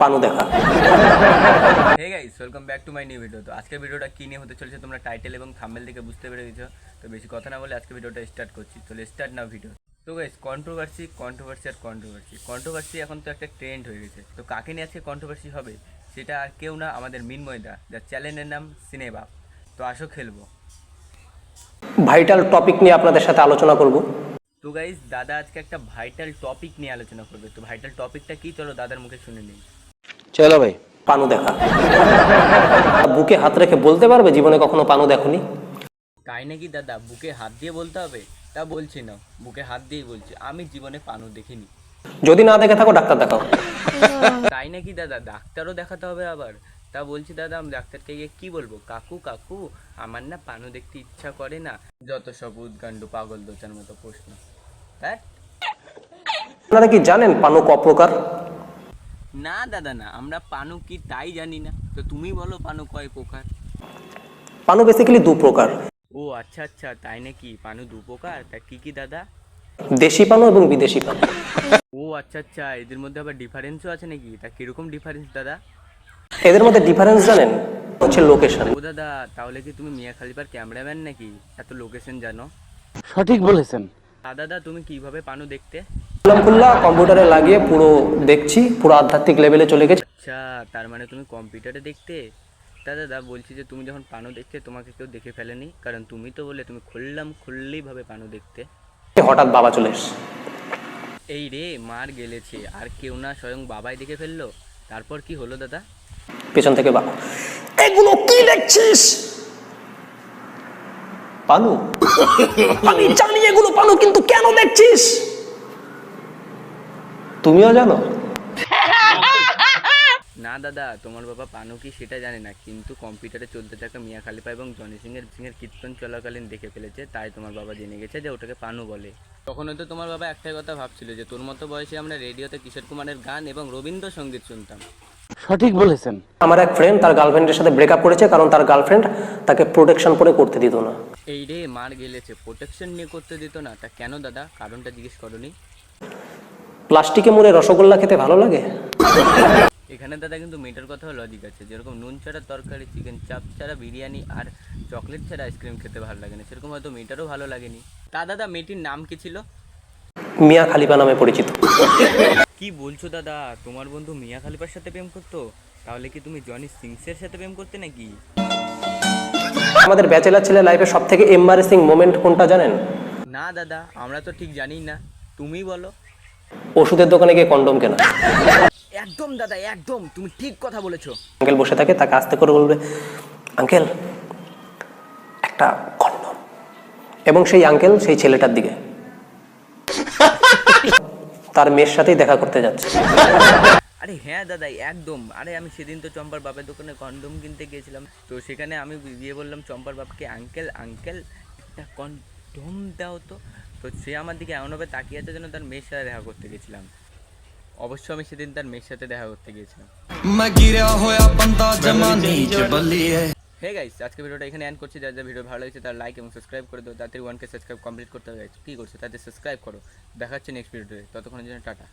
পানু দেখা। Hey guys, welcome back to my new video. তো আজকের ভিডিওটা কি নিয়ে হতে চলেছে তোমরা টাইটেল এবং থাম্বনেল দেখে বুঝতে পেরে গেছো। তো বেশি কথা না বলে আজকে ভিডিওটা স্টার্ট করছি। চলে স্টার্ট নাও ভিডিও। তো গাইস, কন্ট্রোভার্সি এখন তো একটা ট্রেন্ড হয়ে গেছে। তো কাকে নিয়ে আজকে কন্ট্রোভার্সি হবে সেটা আর কেউ না, আমাদের মিনময়দা, যার চ্যানেলের নাম সিনেবাপ। তো আসো খেলবো। ভাইটাল টপিক নিয়ে আপনাদের সাথে আলোচনা করব। তো গাইস, দাদা আজকে একটা ভাইটাল টপিক নিয়ে আলোচনা করবে। তো ভাইটাল টপিকটা কি, চলো দাদার মুখে শুনে নিই। চলো ভাই। পানু দেখা। বুকে হাত রেখে বলতে পারবে জীবনে কখনো পানু দেখোনি? তাই নাকি দাদা? বুকে হাত দিয়ে বলতে হবে? তা বলছি না, বুকে হাত দিয়েই বলছি, আমি জীবনে পানু দেখিনি। যদি না দেখে থাকো ডাক্তার দেখাও। তাই নাকি দাদা? ডাক্তারও দেখাতে হবে আবার? তা বলছি দাদা, আমি ডাক্তারকে গিয়ে কি বলবো? কাকু কাকু, আমার না পানু দেখতে ইচ্ছা করে না। যত সব উদ্গান্ডু পাগল দোচার মতো প্রশ্ন। হ্যাঁ, আপনারা কি জানেন পানু ক প্রকার? না দাদা না, আমরা পানু কি তাই জানি না। তো তুমি বলো পানু কয় প্রকার? পানু বেসিক্যালি দু প্রকার, ও আচ্ছা আচ্ছা, তাই নাকি? পানু দু প্রকার, তা কি কি দাদা? দেশি পানু এবং বিদেশি পানু। ও আচ্ছা আচ্ছা, এদের মধ্যে আবার ডিফারেন্সও আছে নাকি? তা কিরকম ডিফারেন্স দাদা? এদের মধ্যে ডিফারেন্স জানেন হচ্ছে লোকেশন। ও দাদা, তাহলে কি তুমি মিয়া খালিপার ক্যামেরাম্যান নাকি, এত লোকেশন জানো? সঠিক বলেছেন। দাদা তুমি কিভাবে পানু দেখতে? খুল্লা কম্পিউটারে লাগিয়ে পুরো দেখছি, পুরো আধ্যাত্মিক লেভেলে চলে গেছে। আচ্ছা, তার মানে তুমি কম্পিউটারে দেখতে? তা দাদা বলছি যে তুমি যখন পানু দেখতে তোমাকে কেউ দেখে ফেলেনি? কারণ তুমি তো বলে তুমি খুললেই ভাবে পানু দেখতে। হঠাৎ বাবা চলে এসছে। এই রে, মার গেলেছে, আর কেউ না স্বয়ং বাবাই দেখে ফেললো। তারপর কি হলো দাদা? পেছন থেকে বাবা, এগুলো কি দেখছিস? পানু। আমি জানি এগুলো পানু, কিন্তু কেন দেখছিস? তুমিও জানো? না দাদা, তোমার বাবা পানু কি সেটা জানে না, কিন্তু কম্পিউটারে চলতে থাকা মিয়া খালিফা এবং জনি সিংয়ের কীর্তন চলাকালীন দেখে ফেলেছে, তাই তোমার বাবা জেনে গেছে যে ওটাকে পানু বলে। তখন হয়তো তোমার বাবা একটাই কথা ভাবছিল যে তোর মতো বয়সে আমরা রেডিওতে কিশোর কুমারের গান এবং রবীন্দ্রসঙ্গীত শুনতাম। সঠিক বলেছেন। আমার এক ফ্রেন্ড তার গার্লফ্রেন্ডের সাথে ব্রেকআপ করেছে কারণ তার গার্লফ্রেন্ড তাকে প্রোটেকশন পরে করতে দিত না। এই রে, মার গেলেছে, প্রোটেকশন নিয়ে করতে দিত না? তা কেন দাদা, কারণটা জিজ্ঞেস করনি? প্লাস্টিকে মুড়ে রসগোল্লা খেতে ভালো লাগে। এখানে দাদা কিন্তু মেয়েটার কথাও লজিক আছে। যেরকম নুন ছাড়া তরকারি, চিকেন চাপ ছাড়া বিরিয়ানি আর চকলেট ছাড়া আইসক্রিম খেতে ভালো লাগে না, সেরকম হয়তো মেয়েটারও ভালো লাগেনি। তা দাদা মেয়েটির নাম কি ছিল? মিয়া খালিফা নামে পরিচিত। কি বলছো দাদা, তোমার বন্ধু মিয়া খালিফার সাথে প্রেম করতো? তাহলে কি তুমি জনি সিংসের সাথে প্রেম করতে নাকি? আমাদের ব্যাচেলার ছেলে লাইফে সব থেকে এম্বারেসিং মোমেন্ট কোনটা জানেন? না দাদা, আমরা তো ঠিক জানি না, তুমি বলো। ওষুধের দোকানে গিয়ে কন্ডম কেনা। একদম দাদা, একদম তুমি ঠিক কথা বলেছো। আঙ্কেল বসে থাকে, তাকে আস্তে করে বলবে, আঙ্কেল একটা কন্ডম। এবং সেই আঙ্কেল সেই ছেলেটার দিকে তার মেয়ের সাথেই দেখা করতে যাচ্ছে। আরে হ্যাঁ দাদা, একদম। আরে আমি সেদিন তো চম্পার বাপের দোকানে কন্ডম কিনতে গিয়েছিলাম। তো সেখানে আমি গিয়ে বললাম চম্পার বাপকে, আঙ্কেল আঙ্কেল একটা কন্ডম দাও তো। তো সে আমার দিকে এমনভাবে তাকিয়ে আছে যেন তার মেয়ের সাথে দেখা করতে গেছিলাম। অবশ্য আমি সেদিন তার মেয়ের সাথে দেখা করতে গিয়েছিলাম। হে গাইস, আজকে ভিডিওটা এখানে এন্ড করছি। যার ভিডিও ভালো লাগছে তার লাইক এবং সাবস্ক্রাইব করে দাও। তাড়াতাড়ি 1K সাবস্ক্রাইব কমপ্লিট করতে হবে। কি করছো, তাতে সাবস্ক্রাইব করো। দেখা হচ্ছে নেক্সট ভিডিওতে, ততক্ষণের জন্য টাটা।